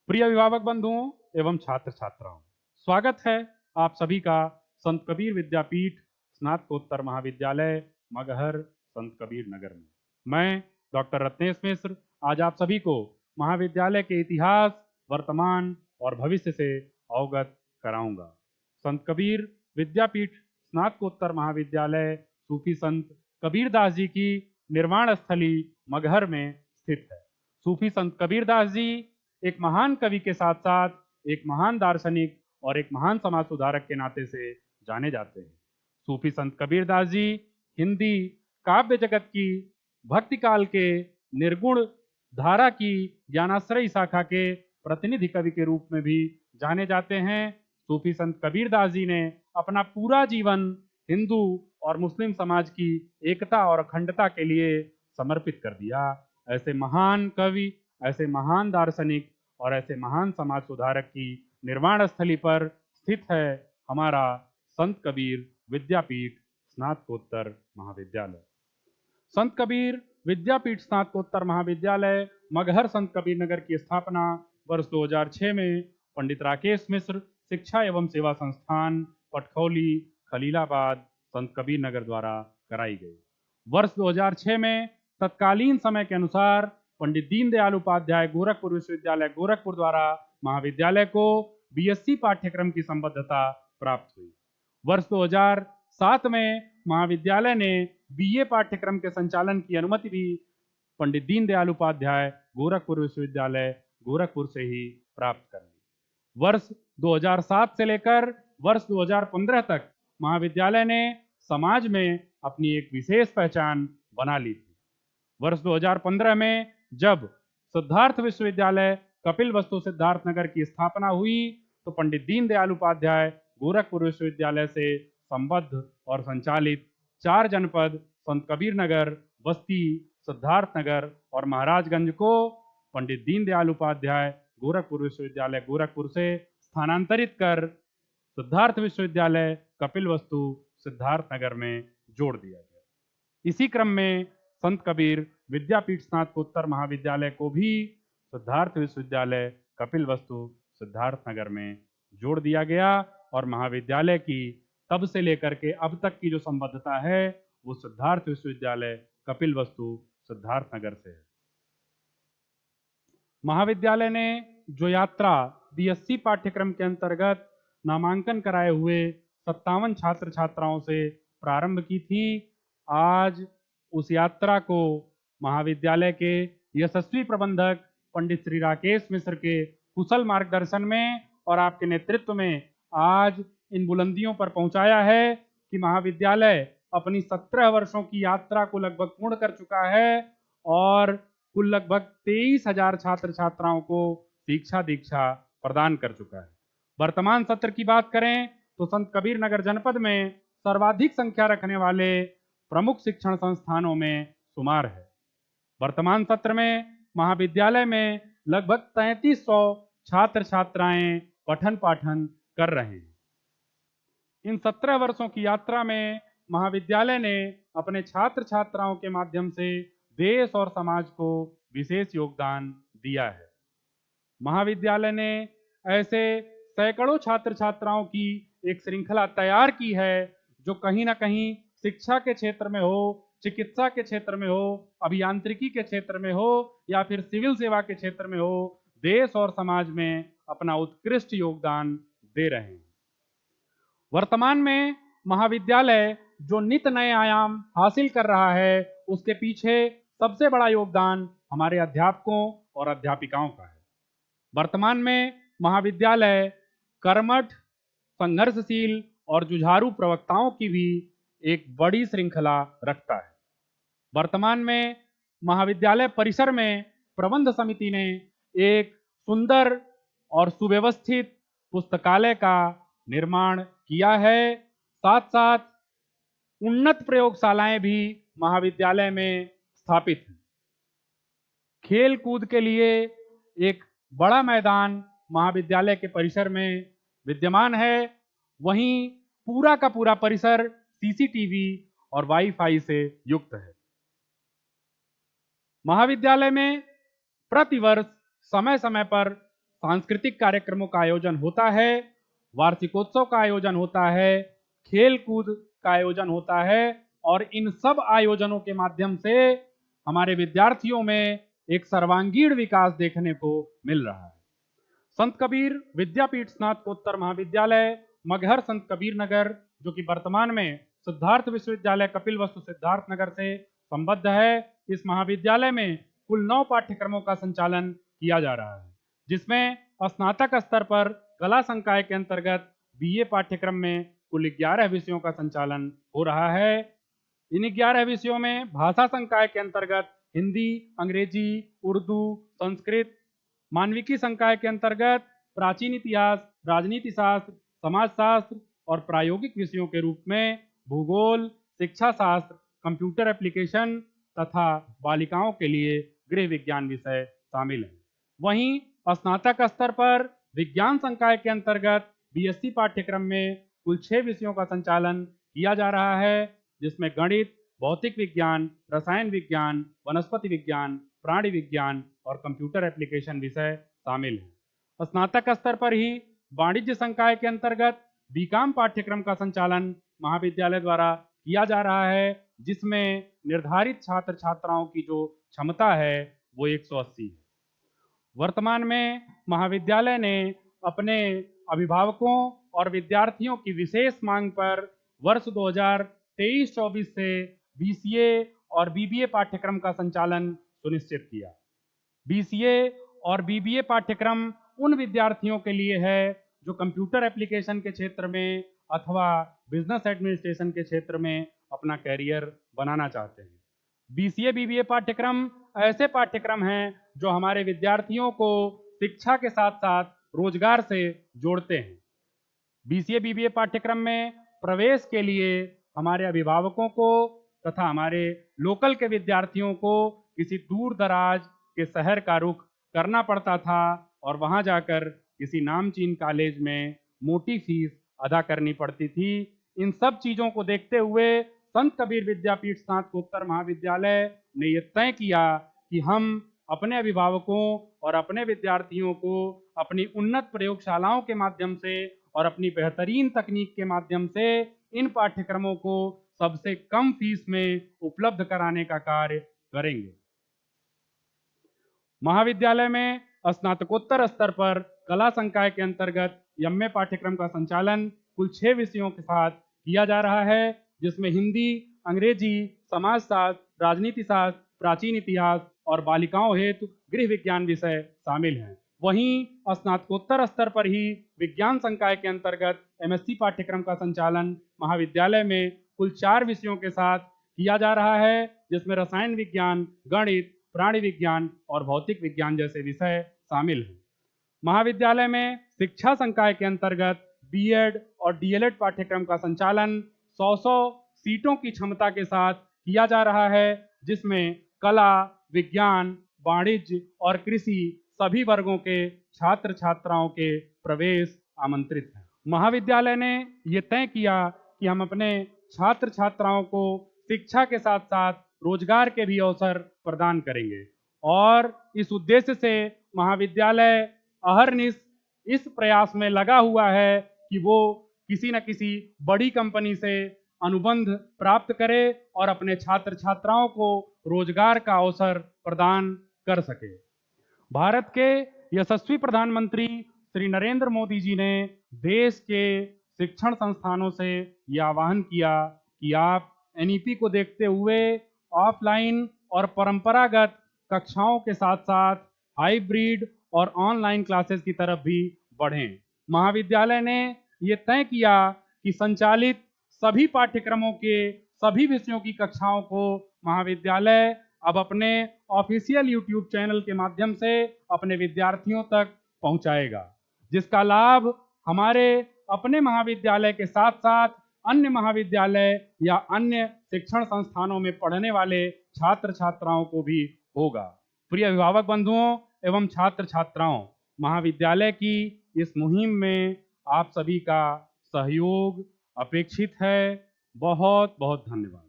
प्रिय अभिभावक बंधुओं एवं छात्र छात्राओं, स्वागत है आप सभी का संत कबीर विद्यापीठ स्नातकोत्तर महाविद्यालय मगहर संत कबीर नगर में। मैं डॉक्टर रत्नेश मिश्र आज आप सभी को महाविद्यालय के इतिहास, वर्तमान और भविष्य से अवगत कराऊंगा। संत कबीर विद्यापीठ स्नातकोत्तर महाविद्यालय सूफी संत कबीरदास जी की निर्वाण स्थली मगहर में स्थित है। सूफी संत कबीरदास जी एक महान कवि के साथ साथ एक महान दार्शनिक और एक महान समाज सुधारक के नाते से जाने जाते हैं। सूफी संत कबीरदास जी हिंदी काव्य जगत की भक्ति काल के निर्गुण धारा की ज्ञानाश्रयी शाखा के प्रतिनिधि कवि के रूप में भी जाने जाते हैं। सूफी संत कबीरदास जी ने अपना पूरा जीवन हिंदू और मुस्लिम समाज की एकता और अखंडता के लिए समर्पित कर दिया। ऐसे महान कवि, ऐसे महान दार्शनिक और ऐसे महान समाज सुधारक की निर्वाण स्थली पर स्थित है हमारा संत कबीर विद्यापीठ स्नातकोत्तर महाविद्यालय। संत कबीर विद्यापीठ स्नातकोत्तर महाविद्यालय मगहर संत कबीर नगर की स्थापना वर्ष 2006 में पंडित राकेश मिश्र शिक्षा एवं सेवा संस्थान पटखौली खलीलाबाद संत कबीर नगर द्वारा कराई गई। वर्ष 2006 में तत्कालीन समय के अनुसार पंडित दीनदयाल उपाध्याय गोरखपुर विश्वविद्यालय गोरखपुर द्वारा महाविद्यालय को बीएससी पाठ्यक्रम की संबद्धता प्राप्त हुई। वर्ष 2007 में महाविद्यालय ने बीए पाठ्यक्रम के संचालन की अनुमति भी पंडित दीनदयाल उपाध्याय गोरखपुर विश्वविद्यालय गोरखपुर से ही प्राप्त कर ली। वर्ष 2007 से लेकर वर्ष 2015 तक महाविद्यालय ने समाज में अपनी एक विशेष पहचान बना ली थी। वर्ष 2015 में जब सिद्धार्थ विश्वविद्यालय कपिलवस्तु सिद्धार्थनगर की स्थापना हुई तो पंडित दीनदयाल उपाध्याय गोरखपुर विश्वविद्यालय से संबद्ध और संचालित 4 जनपद संत कबीर नगर, बस्ती, सिद्धार्थनगर और महाराजगंज को पंडित दीनदयाल उपाध्याय गोरखपुर विश्वविद्यालय गोरखपुर से स्थानांतरित कर सिद्धार्थ विश्वविद्यालय कपिलवस्तु सिद्धार्थनगर में जोड़ दिया गया। इसी क्रम में संत कबीर विद्यापीठ स्नातकोत्तर महाविद्यालय को भी सिद्धार्थ विश्वविद्यालय कपिलवस्तु सिद्धार्थनगर में जोड़ दिया गया और महाविद्यालय की तब से लेकर के अब तक की जो संबद्धता है वो सिद्धार्थ विश्वविद्यालय कपिलवस्तु सिद्धार्थनगर से है। महाविद्यालय ने जो यात्रा बीएससी पाठ्यक्रम के अंतर्गत नामांकन कराए हुए 57 छात्र छात्राओं से प्रारंभ की थी, आज उस यात्रा को महाविद्यालय के यशस्वी प्रबंधक पंडित श्री राकेश मिश्र के कुशल मार्गदर्शन में और आपके नेतृत्व में आज इन बुलंदियों पर पहुंचाया है कि महाविद्यालय अपनी 17 वर्षों की यात्रा को लगभग पूर्ण कर चुका है और कुल लगभग 23,000 छात्र छात्राओं को शिक्षा दीक्षा प्रदान कर चुका है। वर्तमान सत्र की बात करें तो संत कबीर नगर जनपद में सर्वाधिक संख्या रखने वाले प्रमुख शिक्षण संस्थानों में शुमार है। वर्तमान सत्र में महाविद्यालय में लगभग 3300 छात्र छात्राएं पठन पाठन कर रहे हैं। इन 17 वर्षों की यात्रा में महाविद्यालय ने अपने छात्र छात्राओं के माध्यम से देश और समाज को विशेष योगदान दिया है। महाविद्यालय ने ऐसे सैकड़ों छात्र छात्राओं की एक श्रृंखला तैयार की है जो कहीं ना कहीं शिक्षा के क्षेत्र में हो, चिकित्सा के क्षेत्र में हो, अभियांत्रिकी के क्षेत्र में हो या फिर सिविल सेवा के क्षेत्र में हो, देश और समाज में अपना उत्कृष्ट योगदान दे रहे हैं। वर्तमान में महाविद्यालय जो नित नए आयाम हासिल कर रहा है उसके पीछे सबसे बड़ा योगदान हमारे अध्यापकों और अध्यापिकाओं का है। वर्तमान में महाविद्यालय कर्मठ, संघर्षशील और जुझारू प्रवक्ताओं की भी एक बड़ी श्रृंखला रखता है। वर्तमान में महाविद्यालय परिसर में प्रबंध समिति ने एक सुंदर और सुव्यवस्थित पुस्तकालय का निर्माण किया है। साथ साथ उन्नत प्रयोगशालाएं भी महाविद्यालय में स्थापित हैं। खेल कूद के लिए एक बड़ा मैदान महाविद्यालय के परिसर में विद्यमान है। वहीं पूरा का पूरा परिसर सीसीटीवी और वाईफाई से युक्त है। महाविद्यालय में प्रतिवर्ष समय समय पर सांस्कृतिक कार्यक्रमों का आयोजन होता है, वार्षिकोत्सव का आयोजन होता है, खेल कूद का आयोजन होता है और इन सब आयोजनों के माध्यम से हमारे विद्यार्थियों में एक सर्वांगीण विकास देखने को मिल रहा है। संत कबीर विद्यापीठ स्नातकोत्तर महाविद्यालय मगहर संत कबीर नगर, जो कि वर्तमान में सिद्धार्थ विश्वविद्यालय कपिलवस्तु सिद्धार्थ नगर से संबद्ध है, इस महाविद्यालय में कुल 9 पाठ्यक्रमों का संचालन किया जा रहा है, जिसमें स्नातक स्तर पर कला संकाय के अंतर्गत बीए पाठ्यक्रम में कुल 11 विषयों का संचालन हो रहा है। इन 11 विषयों में भाषा संकाय के अंतर्गत हिंदी, अंग्रेजी, उर्दू, संस्कृत, मानविकी संकाय के अंतर्गत प्राचीन इतिहास, राजनीति शास्त्र, समाजशास्त्र और प्रायोगिक विषयों के रूप में भूगोल, शिक्षा शास्त्र, कंप्यूटर एप्लीकेशन तथा बालिकाओं के लिए गृह विज्ञान विषय शामिल हैं। वहीं स्नातक स्तर पर विज्ञान संकाय के अंतर्गत बीएससी पाठ्यक्रम में कुल 6 विषयों का संचालन किया जा रहा है, जिसमें गणित, भौतिक विज्ञान, रसायन विज्ञान, वनस्पति विज्ञान, प्राणी विज्ञान और कंप्यूटर एप्लीकेशन विषय शामिल हैं। स्नातक स्तर पर ही वाणिज्य संकाय के अंतर्गत बीकॉम पाठ्यक्रम का संचालन महाविद्यालय द्वारा किया जा रहा है, जिसमें निर्धारित छात्र छात्राओं की जो क्षमता है वो 180 है। वर्तमान में महाविद्यालय ने अपने अभिभावकों और विद्यार्थियों की विशेष मांग पर वर्ष 2023-24 से बीसीए और बीबीए पाठ्यक्रम का संचालन सुनिश्चित किया। बीसीए और बीबीए पाठ्यक्रम उन विद्यार्थियों के लिए है जो कंप्यूटर एप्लीकेशन के क्षेत्र में अथवा बिजनेस एडमिनिस्ट्रेशन के क्षेत्र में अपना कैरियर बनाना चाहते हैं। बीसीए बीबीए पाठ्यक्रम ऐसे पाठ्यक्रम हैं जो हमारे विद्यार्थियों को शिक्षा के साथ साथ रोजगार से जोड़ते हैं। बीसीए बीबीए पाठ्यक्रम में प्रवेश के लिए हमारे अभिभावकों को तथा हमारे लोकल के विद्यार्थियों को किसी दूर दराज के शहर का रुख करना पड़ता था और वहां जाकर किसी नामचीन कॉलेज में मोटी फीस अदा करनी पड़ती थी। इन सब चीज़ों को देखते हुए संत कबीर विद्यापीठ स्नातकोत्तर महाविद्यालय ने यह तय किया कि हम अपने अभिभावकों और अपने विद्यार्थियों को अपनी उन्नत प्रयोगशालाओं के माध्यम से और अपनी बेहतरीन तकनीक के माध्यम से इन पाठ्यक्रमों को सबसे कम फीस में उपलब्ध कराने का कार्य करेंगे। महाविद्यालय में स्नातकोत्तर स्तर पर कला संकाय के अंतर्गत एमए पाठ्यक्रम का संचालन कुल 6 विषयों के साथ किया जा रहा है, जिसमें हिंदी, अंग्रेजी, समाजशास्त्र, राजनीति शास्त्र, प्राचीन इतिहास और बालिकाओं हेतु गृह विज्ञान विषय शामिल हैं। वहीं स्नातकोत्तर स्तर पर ही विज्ञान संकाय के अंतर्गत एमएससी पाठ्यक्रम का संचालन महाविद्यालय में कुल 4 विषयों के साथ किया जा रहा है, जिसमें रसायन विज्ञान, गणित, प्राणी विज्ञान और भौतिक विज्ञान जैसे विषय शामिल हैं। महाविद्यालय में शिक्षा संकाय के अंतर्गत बीएड और डीएलएड पाठ्यक्रम का संचालन 100 सीटों की क्षमता के साथ किया जा रहा है, जिसमें कला, विज्ञान, वाणिज्य और कृषि सभी वर्गों के छात्र छात्राओं के प्रवेश आमंत्रित हैं। महाविद्यालय ने यह तय किया कि हम अपने छात्र छात्राओं को शिक्षा के साथ साथ रोजगार के भी अवसर प्रदान करेंगे और इस उद्देश्य से महाविद्यालय अहरनिश इस प्रयास में लगा हुआ है कि वो किसी न किसी बड़ी कंपनी से अनुबंध प्राप्त करे और अपने छात्र छात्राओं को रोजगार का अवसर प्रदान कर सके। भारत के यशस्वी प्रधानमंत्री श्री नरेंद्र मोदी जी ने देश के शिक्षण संस्थानों से यह आह्वान किया कि आप एनईपी को देखते हुए ऑफलाइन और परंपरागत कक्षाओं के साथ साथ हाइब्रिड और ऑनलाइन क्लासेस की तरफ भी बढ़ें। महाविद्यालय ने ये तय किया कि संचालित सभी पाठ्यक्रमों के सभी विषयों की कक्षाओं को महाविद्यालय अब अपने ऑफिशियल यूट्यूब चैनल के माध्यम से अपने विद्यार्थियों तक पहुंचाएगा, जिसका लाभ हमारे अपने महाविद्यालय के साथ साथ अन्य महाविद्यालय या अन्य शिक्षण संस्थानों में पढ़ने वाले छात्र छात्राओं को भी होगा। प्रिय अभिभावक बंधुओं एवं छात्र छात्राओं, महाविद्यालय की इस मुहिम में आप सभी का सहयोग अपेक्षित है। बहुत बहुत धन्यवाद।